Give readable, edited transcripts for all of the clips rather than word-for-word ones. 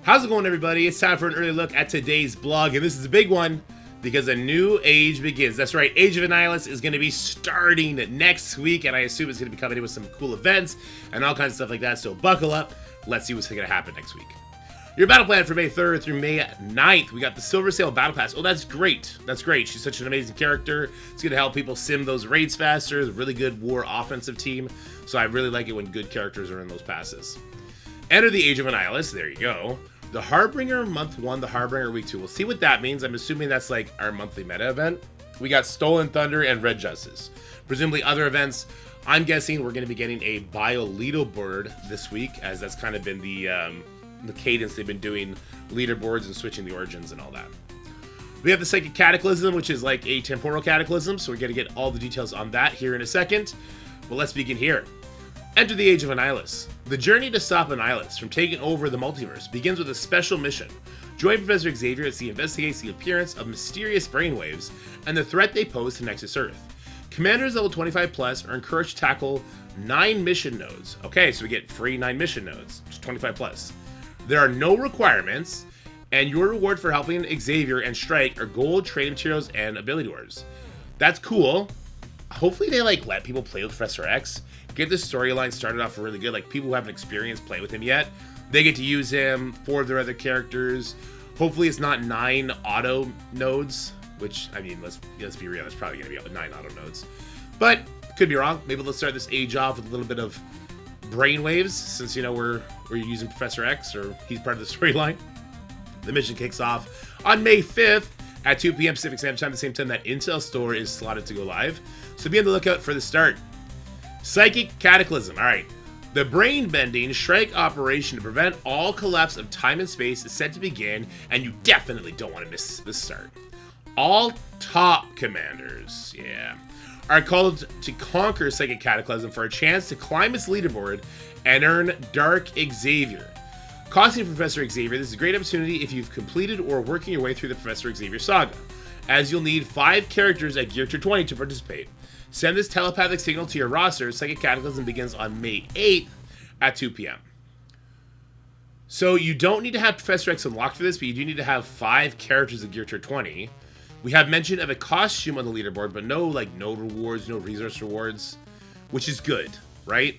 How's it going, everybody? It's time for an early look at today's blog, and this is a big one because a new age begins. That's right, Age of Annihilus is going to be starting next week, and I assume it's going to be coming in with some cool events and all kinds of stuff like that, so buckle up. Let's see what's going to happen next week. Your battle plan for May 3rd through May 9th, we got the Silver Sail Battle Pass. Oh, that's great. That's great. She's such an amazing character. It's going to help people sim those raids faster. It's a really good war offensive team, so I really like it when good characters are in those passes. Enter the Age of Annihilus. There you go. The Harbinger month 1, the Harbinger week 2. We'll see what that means. I'm assuming that's like our monthly meta event. We got Stolen Thunder and Red Justice. Presumably other events. I'm guessing we're going to be getting a bio leaderboard this week, as that's kind of been the cadence they've been doing leaderboards and switching the origins and all that. We have the Psychic Cataclysm, which is like a temporal cataclysm, so we're going to get all the details on that here in a second. But let's begin here. Enter the Age of Annihilus. The journey to stop Annihilus from taking over the multiverse begins with a special mission. Join Professor Xavier as he investigates the appearance of mysterious brainwaves and the threat they pose to Nexus Earth. Commanders level 25 plus are encouraged to tackle 9 mission nodes. Okay, so we get free 9 mission nodes, which is 25 plus. There are no requirements, and your reward for helping Xavier and Strike are gold, trade materials, and ability orbs. That's cool. Hopefully they let people play with Professor X. Get this storyline started off really good. Like, people who haven't experienced play with him yet, they get to use him for their other characters. Hopefully it's not 9 auto nodes, which, I mean, let's be real, it's probably going to be 9 auto nodes. But, could be wrong. Maybe let's start this age off with a little bit of brainwaves, since, you know, we're using Professor X, or he's part of the storyline. The mission kicks off on May 5th at 2 p.m. Pacific Standard Time, the same time that Intel Store is slotted to go live. So be on the lookout for the start. Psychic Cataclysm. Alright. The brain-bending Shrike operation to prevent all collapse of time and space is set to begin, and you definitely don't want to miss this start. All top commanders, are called to conquer Psychic Cataclysm for a chance to climb its leaderboard and earn Dark Xavier. Costing Professor Xavier, this is a great opportunity if you've completed or are working your way through the Professor Xavier saga, as you'll need 5 characters at Gear Tier 20 to participate. Send this telepathic signal to your roster. Psychic Cataclysm begins on May 8th at 2 p.m. So you don't need to have Professor X unlocked for this, but you do need to have 5 characters at Gear Tier 20. We have mention of a costume on the leaderboard, but no node rewards, no resource rewards, which is good, right?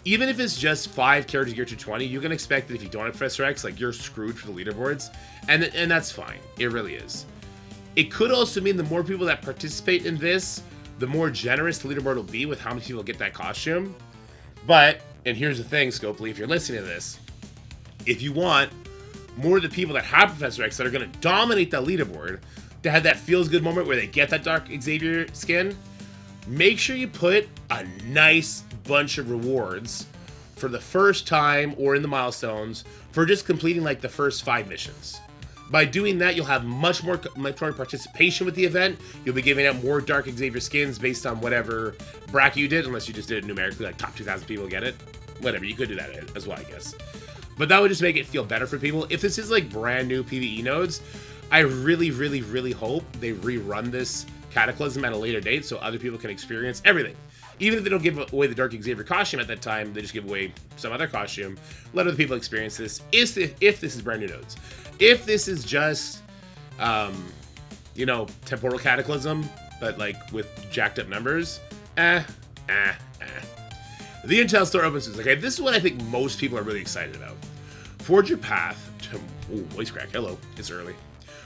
Even if it's just 5 characters Gear Tier 20, you can expect that if you don't have Professor X, you're screwed for the leaderboards, and that's fine. It really is. It could also mean the more people that participate in this, the more generous the leaderboard will be with how many people get that costume. But, and here's the thing, Scopely, if you're listening to this, if you want more of the people that have Professor X that are going to dominate that leaderboard to have that feels good moment where they get that Dark Xavier skin, make sure you put a nice bunch of rewards for the first time or in the milestones for just completing the first 5 missions. By doing that, you'll have much more participation with the event. You'll be giving out more Dark Xavier skins based on whatever bracket you did, unless you just did it numerically, top 2,000 people get it. Whatever, you could do that as well, I guess. But that would just make it feel better for people. If this is brand new PvE nodes, I really, really, really hope they rerun this Cataclysm at a later date so other people can experience everything. Even if they don't give away the Dark Xavier costume at that time, they just give away some other costume. Let other people experience this if this is brand new nodes. If this is just, temporal cataclysm, but with jacked up numbers, The Intel Store opens soon. Okay, this is what I think most people are really excited about. Forge your path to, voice crack, hello, it's early.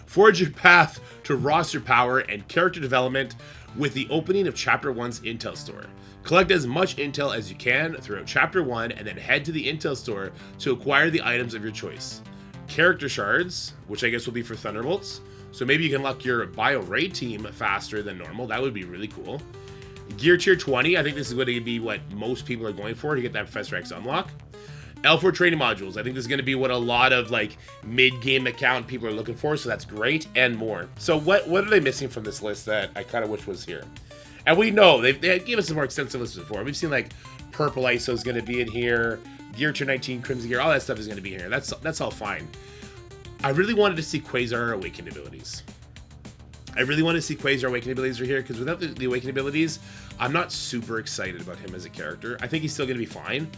Forge your path to roster power and character development with the opening of Chapter 1's Intel Store. Collect as much intel as you can throughout Chapter 1 and then head to the Intel Store to acquire the items of your choice. Character shards, which I guess will be for Thunderbolts, so maybe you can unlock your bio raid team faster than normal. That would be really cool. Gear Tier 20, I think this is going to be what most people are going for to get that Professor X unlock. L4 training modules, I think this is going to be what a lot of mid-game account people are looking for, so that's great, and more. So what are they missing from this list that I kind of wish was here? And we know, they gave us a more extensive list before. We've seen Purple ISO is going to be in here, Gear Tier 19, Crimson Gear, all that stuff is going to be in here. That's all fine. I really wanted to see Quasar Awakened abilities. I really want to see Quasar Awakened abilities are here, because without the Awakened abilities, I'm not super excited about him as a character. I think he's still going to be fine,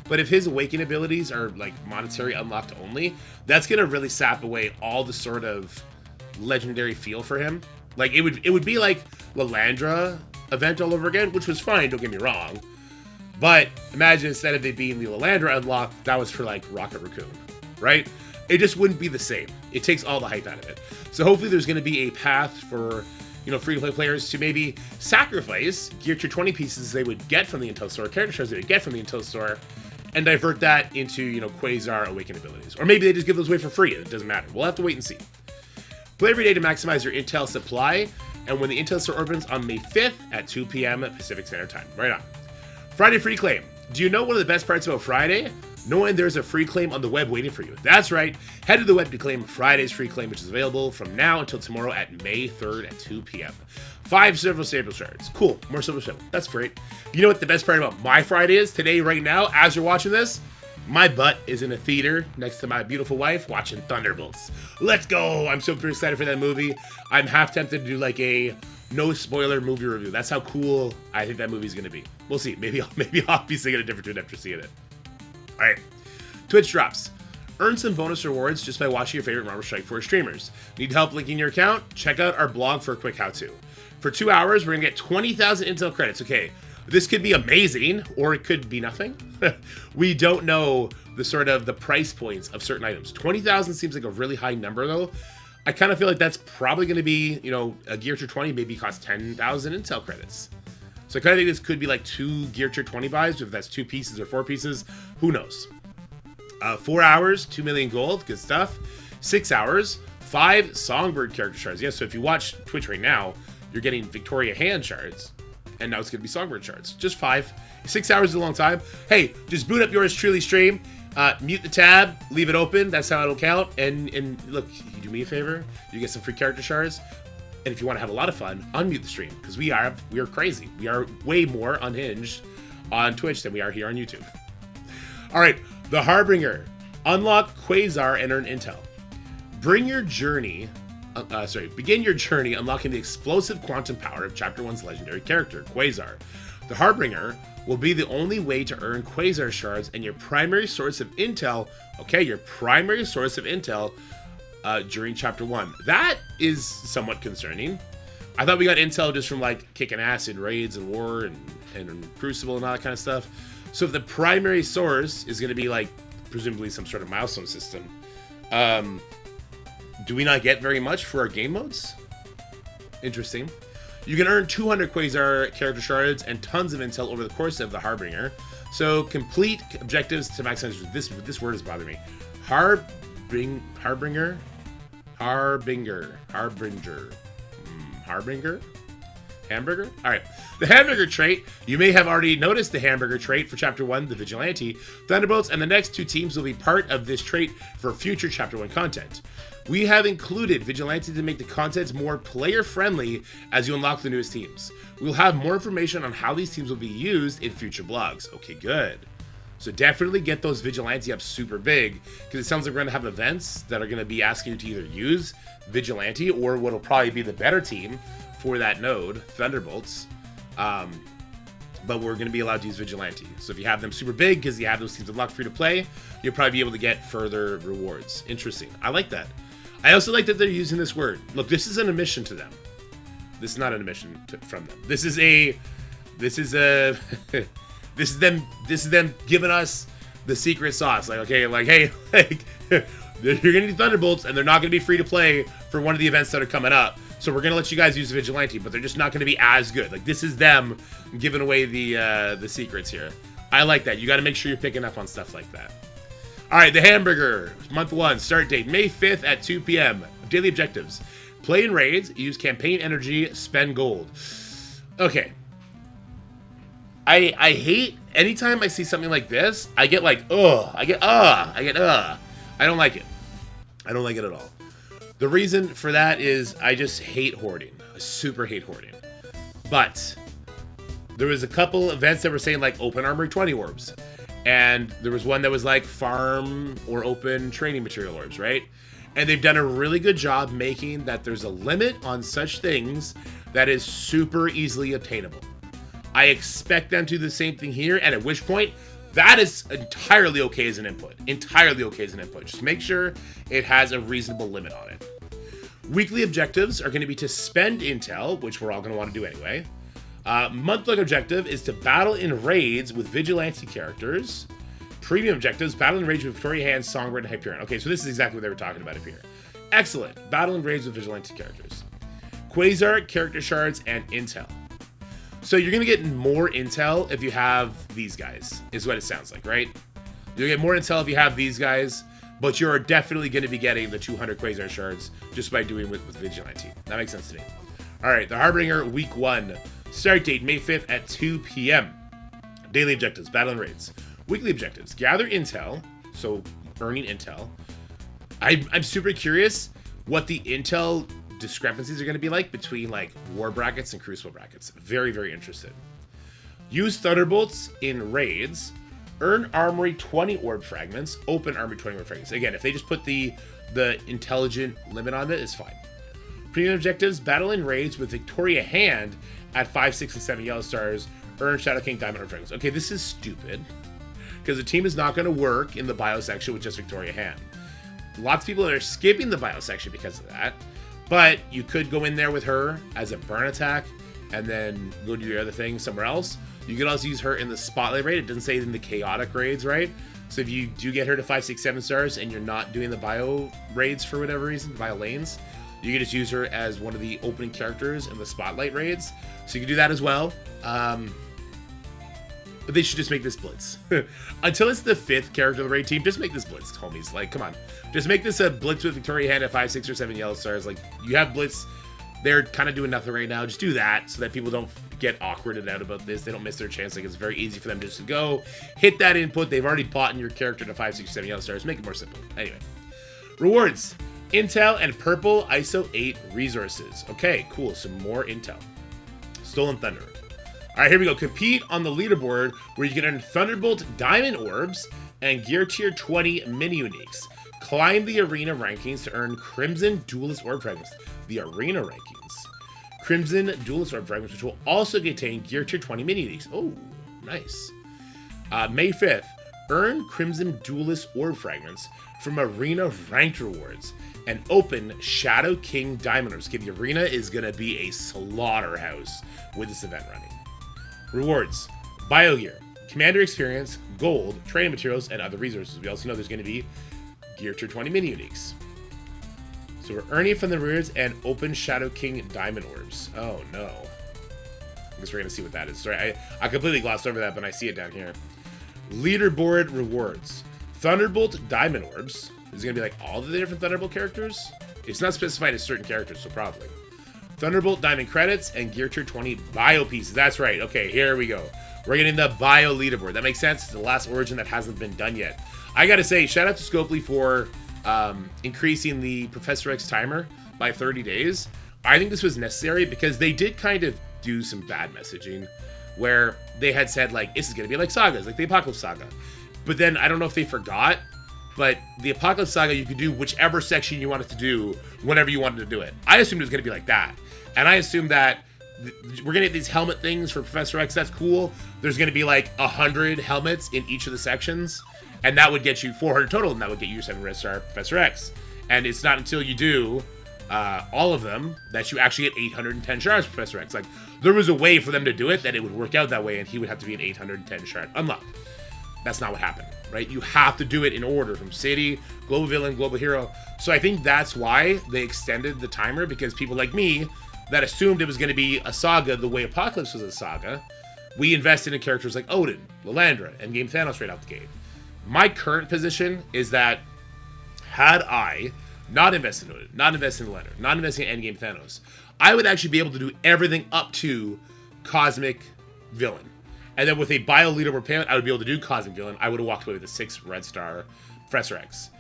But if his awaken abilities are like monetary unlocked only, that's gonna really sap away all the sort of legendary feel for him. Like it would be like Lalandra event all over again, which was fine, don't get me wrong. But imagine instead of it being the Lalandra unlock, that was for like Rocket Raccoon, right? It just wouldn't be the same. It takes all the hype out of it. So hopefully there's going to be a path for, free-to-play players to maybe sacrifice Gear Tier 20 pieces they would get from the Intel Store, character shards they would get from the Intel Store, and divert that into, Quasar Awaken abilities. Or maybe they just give those away for free, and it doesn't matter. We'll have to wait and see. Play every day to maximize your Intel supply, and when the Intel Store opens on May 5th at 2 p.m. Pacific Standard Time. Right on. Friday free claim. Do you know one of the best parts about Friday? Knowing there's a free claim on the web waiting for you. That's right. Head to the web to claim Friday's free claim, which is available from now until tomorrow at May 3rd at 2 p.m. 5 Silver Stable Shards. Cool. More Silver Stable. That's great. You know what the best part about my Friday is? Today, right now, as you're watching this, my butt is in a theater next to my beautiful wife watching Thunderbolts. Let's go. I'm super excited for that movie. I'm half tempted to do like a no spoiler movie review. That's how cool I think that movie's going to be. We'll see. Maybe I'll be singing a different tune after seeing it. All right, Twitch drops. Earn some bonus rewards just by watching your favorite Marvel Strike Force streamers. Need help linking your account? Check out our blog for a quick how-to. For 2 hours, we're gonna get 20,000 Intel credits. Okay, this could be amazing, or it could be nothing. We don't know the price points of certain items. 20,000 seems like a really high number, though. I kind of feel like that's probably gonna be, a Gear Tier 20 maybe cost 10,000 Intel credits. So I kind of think this could be like 2 Gear Tier 20 buys, if that's 2 pieces or 4 pieces. Who knows? 4 hours, 2 million gold, good stuff. 6 hours, 5 Songbird character shards. Yes, so if you watch Twitch right now, you're getting Victoria Hand shards, and now it's going to be Songbird shards. Just 5. 6 hours is a long time. Hey, just boot up yours truly stream, mute the tab, leave it open. That's how it'll count. And look, you do me a favor, you get some free character shards. And if you want to have a lot of fun, unmute the stream, because we are crazy. We are way more unhinged on Twitch than we are here on YouTube. All right, the Harbinger. Unlock Quasar and earn Intel. Begin your journey unlocking the explosive quantum power of Chapter 1's legendary character, Quasar. The Harbinger will be the only way to earn Quasar shards and your primary source of Intel. Okay, your primary source of Intel during Chapter 1. That is somewhat concerning. I thought we got intel just from like kicking ass in raids and war and Crucible and all that kind of stuff. So if the primary source is going to be like presumably some sort of milestone system, do we not get very much for our game modes? Interesting. You can earn 200 Quasar character shards and tons of intel over the course of the Harbinger. So complete objectives to maximize this word is bothering me. Harbinger. Hamburger? Alright. The Hamburger trait. You may have already noticed the Hamburger trait for Chapter 1, the Vigilante. Thunderbolts and the next 2 teams will be part of this trait for future Chapter 1 content. We have included Vigilante to make the content more player-friendly as you unlock the newest teams. We'll have more information on how these teams will be used in future blogs. Okay, good. So definitely get those Vigilante up super big, because it sounds like we're going to have events that are going to be asking you to either use Vigilante or what'll probably be the better team for that node, Thunderbolts. But we're going to be allowed to use Vigilante. So if you have them super big, because you have those teams unlocked free to play, you'll probably be able to get further rewards. Interesting. I like that. I also like that they're using this word. Look, this is an admission to them. This is not an admission from them. This is them giving us the secret sauce. Like, okay, like, hey, like, you're gonna need Thunderbolts, and they're not gonna be free to play for one of the events that are coming up. So we're gonna let you guys use Vigilante, but they're just not gonna be as good. Like, this is them giving away the secrets here. I like that. You got to make sure you're picking up on stuff like that. All right, the Hamburger, month 1, start date May 5th at 2 p.m. Daily objectives: play in raids, use campaign energy, spend gold. Okay. I hate anytime I see something like this. I get like, I don't like it. I don't like it at all. The reason for that is I just hate hoarding. I super hate hoarding. But there was a couple events that were saying like open armory 20 orbs. And there was one that was like farm or open training material orbs, right? And they've done a really good job making that there's a limit on such things that is super easily obtainable. I expect them to do the same thing here, and at which point, That is entirely okay as an input. Entirely okay as an input. Just make sure it has a reasonable limit on it. Weekly objectives are going to be to spend intel, which we're all going to want to do anyway. Monthly objective is to battle in raids with vigilante characters. Premium objectives, battle in raids with Victoria Hand, Songbird, and Hyperion. Okay, so this is exactly what they were talking about up here. Excellent. Battle in raids with vigilante characters. Quasar, character shards, and intel. So you're going to get more intel if you have these guys, is what it sounds like, right? You'll get more intel if you have these guys, but you're definitely going to be getting the 200 Quasar shards just by doing with Vigilante. That makes sense to me. All right, the Harbinger Week 1. Start date, May 5th at 2 p.m. Daily objectives, battle and raids. Weekly objectives, gather intel, so earning intel. I'm super curious what the intel discrepancies are going to be like between like war brackets and crucible brackets. Very, very interested. Use thunderbolts in raids. Earn armory 20 orb fragments. Open armory 20 orb fragments. Again, if they just put the intelligent limit on it, it's fine. Premium objectives, battle in raids with Victoria Hand at 5, 6, and 7 yellow stars. Earn Shadow King diamond orb fragments. Okay, this is stupid because the team is not going to work in the bio section with just Victoria Hand. Lots of people are skipping the bio section because of that. But you could go in there with her as a burn attack and then go do your other thing somewhere else. You could also use her in the spotlight raid. It doesn't say it in the chaotic raids, right? So if you do get her to 5, 6, 7 stars and you're not doing the bio raids for whatever reason, bio lanes, you can just use her as one of the opening characters in the spotlight raids. So you can do that as well. But they should just make this Blitz. Until it's the 5th character of the raid team, just make this Blitz, homies. Like, come on. Just make this a Blitz with Victoria Hand at 5, 6, or 7 yellow stars. Like, you have Blitz. They're kind of doing nothing right now. Just do that so that people don't get awkwarded out about this. They don't miss their chance. Like, it's very easy for them just to go, hit that input. They've already bought in your character to 5, 6, 7 yellow stars. Make it more simple. Anyway. Rewards. Intel and purple ISO 8 resources. Okay, cool. Some more intel. Stolen Thunder. All right, here we go. Compete on the leaderboard where you can earn Thunderbolt Diamond Orbs and Gear Tier 20 Mini Uniques. Climb the arena rankings to earn Crimson Duelist Orb Fragments. The arena rankings. Crimson Duelist Orb Fragments, which will also contain Gear Tier 20 Mini Uniques. Oh, nice. May 5th, earn Crimson Duelist Orb Fragments from Arena Ranked Rewards and open Shadow King Diamond Orbs. Okay, the arena is going to be a slaughterhouse with this event running. Rewards, Biogear, Commander Experience, Gold, Training Materials, and other resources. We also know there's going to be Gear Tier 20 Mini Uniques. So we're earning from the rewards and open Shadow King Diamond Orbs. Oh no. I guess we're going to see what that is. Sorry, I completely glossed over that, but I see it down here. Leaderboard Rewards. Thunderbolt Diamond Orbs. Is it going to be like all the different Thunderbolt characters? It's not specified as certain characters, so probably. Thunderbolt Diamond Credits and Gear Tier 20 Bio Pieces. That's right. Okay, here we go. We're getting the Bio Leaderboard. That makes sense. It's the last origin that hasn't been done yet. I gotta say, shout out to Scopely for increasing the Professor X timer by 30 days. I think this was necessary because they did kind of do some bad messaging where they had said, like, this is going to be like sagas, like the Apocalypse Saga. But then, I don't know if they forgot, but the Apocalypse Saga, you could do whichever section you wanted to do whenever you wanted to do it. I assumed it was going to be like that. And I assumed that we're going to get these helmet things for Professor X. That's cool. There's going to be like 100 helmets in each of the sections. And that would get you 400 total, and that would get you your 7 red star Professor X. And it's not until you do all of them that you actually get 810 shards Professor X. Like, there was a way for them to do it that it would work out that way, and he would have to be an 810 shard unlock. That's not what happened, right? You have to do it in order from City, Global Villain, Global Hero. So I think that's why they extended the timer, because people like me that assumed it was going to be a saga the way Apocalypse was a saga, we invested in characters like Odin, Lilandra, Endgame Thanos right out the gate. My current position is that had I not invested in Odin, not invested in Lilandra, not investing in Endgame Thanos, I would actually be able to do everything up to Cosmic Villain. And then with a Bio Leaderboard payment, I would be able to do Cosmic Villain. I would have walked away with a 6 red star Professor X.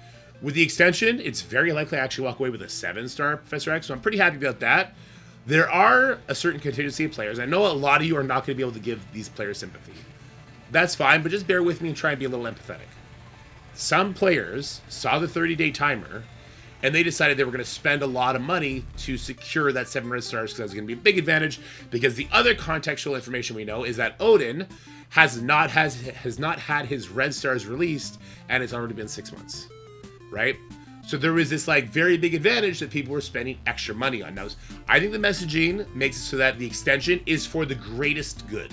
With the extension, it's very likely I actually walk away with a 7-star Professor X, so I'm pretty happy about that. There are a certain contingency of players. I know a lot of you are not going to be able to give these players sympathy. That's fine, but just bear with me and try and be a little empathetic. Some players saw the 30-day timer, and they decided they were going to spend a lot of money to secure that 7 red stars because that was going to be a big advantage, because the other contextual information we know is that Odin has not had his red stars released, and it's already been 6 months, right? So there was this like very big advantage that people were spending extra money on. Now, I think the messaging makes it so that the extension is for the greatest good.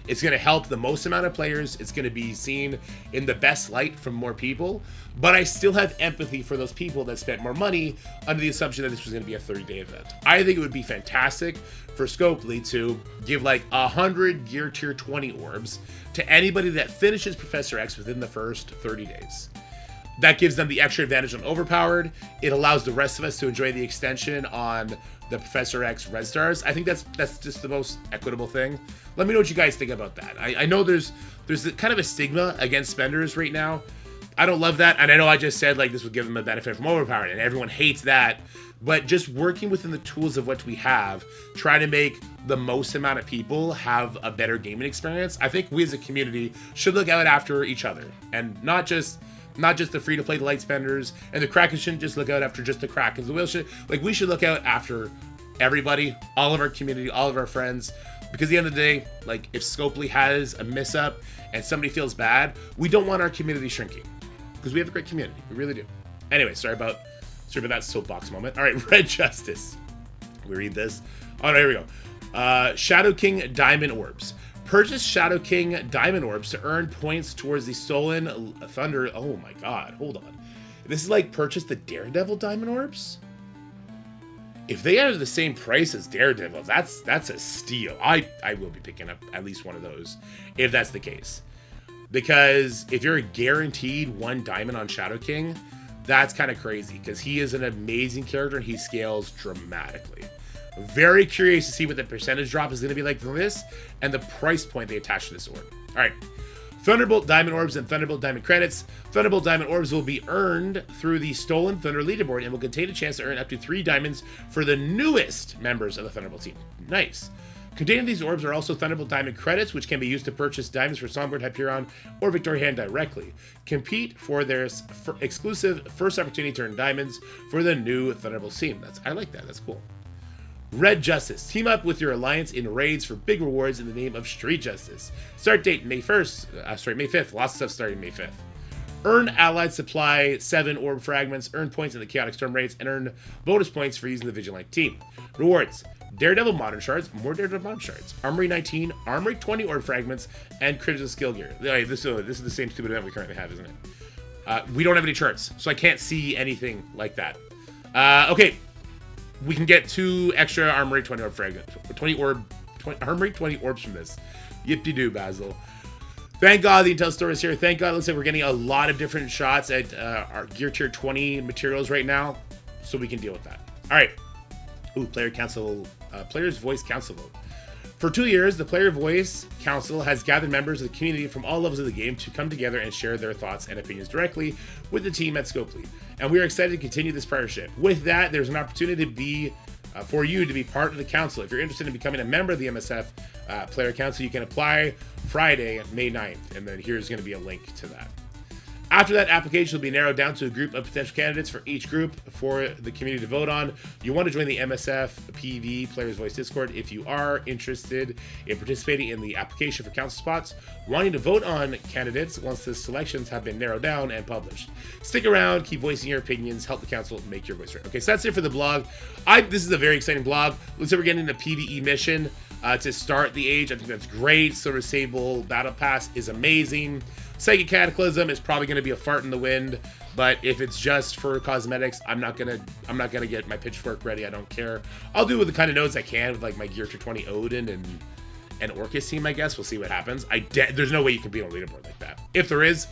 It's going to help the most amount of players. It's going to be seen in the best light from more people. But I still have empathy for those people that spent more money under the assumption that this was going to be a 30-day event. I think it would be fantastic for Scopely to give like 100 Gear Tier 20 orbs to anybody that finishes Professor X within the first 30 days. That gives them the extra advantage on Overpowered. It allows the rest of us to enjoy the extension on the Professor X Red Stars. I think that's just the most equitable thing. Let me know what you guys think about that. I know there's kind of a stigma against spenders right now. I don't love that, and I know I just said like this would give them a benefit from Overpowered, and everyone hates that. But just working within the tools of what we have, trying to make the most amount of people have a better gaming experience. I think we as a community should look out after each other, and not just the free-to-play light spenders, and the Krakens shouldn't just look out after just the Krakens. We should look out after everybody, all of our community, all of our friends, because at the end of the day, like if Scopely has a miss up and somebody feels bad, we don't want our community shrinking, because we have a great community, we really do. Anyway, sorry about that soapbox moment. All right, Red Justice. We read this. Oh no, here we go. Shadow King Diamond Orbs. Purchase Shadow King Diamond Orbs to earn points towards the Stolen Thunder. Oh my god, hold on. This is like purchase the Daredevil Diamond Orbs? If they are the same price as Daredevil, that's a steal. I will be picking up at least one of those if that's the case. Because if you're guaranteed 1 diamond on Shadow King, that's kind of crazy because he is an amazing character and he scales dramatically. Very curious to see what the percentage drop is going to be like for this and the price point they attach to this orb. All right. Thunderbolt Diamond Orbs and Thunderbolt Diamond Credits. Thunderbolt Diamond Orbs will be earned through the Stolen Thunder leaderboard and will contain a chance to earn up to 3 diamonds for the newest members of the Thunderbolt team. Nice. Containing these orbs are also Thunderbolt Diamond Credits, which can be used to purchase diamonds for Songbird, Hyperion, or Victoria Hand directly. Compete for their exclusive first opportunity to earn diamonds for the new Thunderbolt team. I like that. That's cool. Red Justice. Team up with your alliance in raids for big rewards in the name of Street Justice. Start date May 5th. Lots of stuff starting May 5th. Earn allied supply 7 orb fragments, earn points in the Chaotic Storm raids, and earn bonus points for using the Vigilante team. Rewards. Daredevil Modern Shards, more Daredevil Modern Shards, Armory 19, Armory 20 orb fragments, and critical skill gear. This is the same stupid event we currently have, isn't it? We don't have any charts, so I can't see anything like that. Okay. We can get 2 extra Armory 20 orb fragments. Armory 20 orbs from this. Yip-de-doo, Basil. Thank God the Intel store is here. Thank God it looks like we're getting a lot of different shots at our Gear Tier 20 materials right now, so we can deal with that. All right. Ooh, Players Voice Council vote. For 2 years, the Player Voice Council has gathered members of the community from all levels of the game to come together and share their thoughts and opinions directly with the team at Scopely. And we are excited to continue this partnership. With that, there's an opportunity for you to be part of the council. If you're interested in becoming a member of the MSF Player Council, you can apply Friday, May 9th. And then here's going to be a link to that. After that, application will be narrowed down to a group of potential candidates for each group for the community to vote on. You want to join the MSF PV Players Voice Discord if you are interested in participating in the application for council spots, wanting to vote on candidates once the selections have been narrowed down and published. Stick around, keep voicing your opinions, help the council make your voice heard. Okay, so that's it for the blog. This is a very exciting blog. Looks like we're getting the PvE mission to start the age. I think that's great. Silver Sable Battle Pass is amazing. Psychic Cataclysm is probably going to be a fart in the wind, but if it's just for cosmetics, I'm not gonna get my pitchfork ready. I don't care. I'll do with the kind of nodes I can with like my Gear Tier 20 Odin and Orcus team. I guess we'll see what happens. There's no way you can beat on a leaderboard like that. If there is,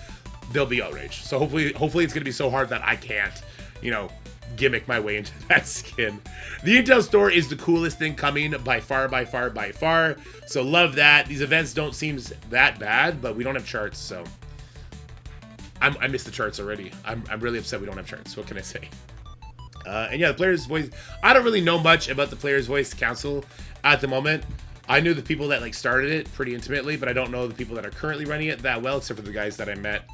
they'll be outraged. So hopefully it's gonna be so hard that I can't, gimmick my way into that skin. The Intel store is the coolest thing coming by far. So love that. These events don't seem that bad, but we don't have charts, so I missed the charts already. I'm really upset we don't have charts. What can I say? And yeah, the Players Voice. I don't really know much about the Players Voice Council at the moment. I knew the people that started it pretty intimately, but I don't know the people that are currently running it that well, except for the guys that I met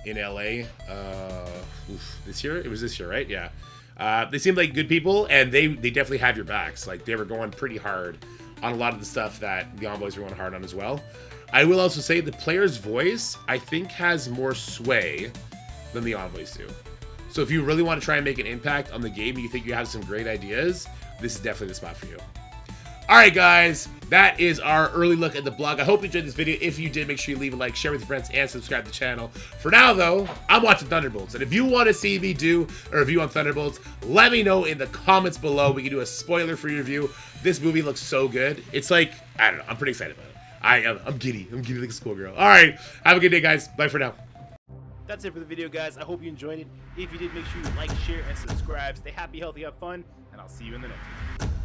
in LA this year. It was this year, right? Yeah. They seemed like good people, and they definitely have your backs. Like, they were going pretty hard on a lot of the stuff that the Envoys were going hard on as well. I will also say the player's voice, I think, has more sway than the envoys do. So if you really want to try and make an impact on the game and you think you have some great ideas, this is definitely the spot for you. Alright guys, that is our early look at the blog. I hope you enjoyed this video. If you did, make sure you leave a like, share with your friends, and subscribe to the channel. For now though, I'm watching Thunderbolts, and if you want to see me do a review on Thunderbolts, let me know in the comments below. We can do a spoiler for your review. This movie looks so good. It's like, I don't know, I'm pretty excited about it. I'm giddy like a schoolgirl. Alright, have a good day guys. Bye for now. That's it for the video, guys. I hope you enjoyed it. If you did, make sure you like, share, and subscribe. Stay happy, healthy, have fun, and I'll see you in the next one.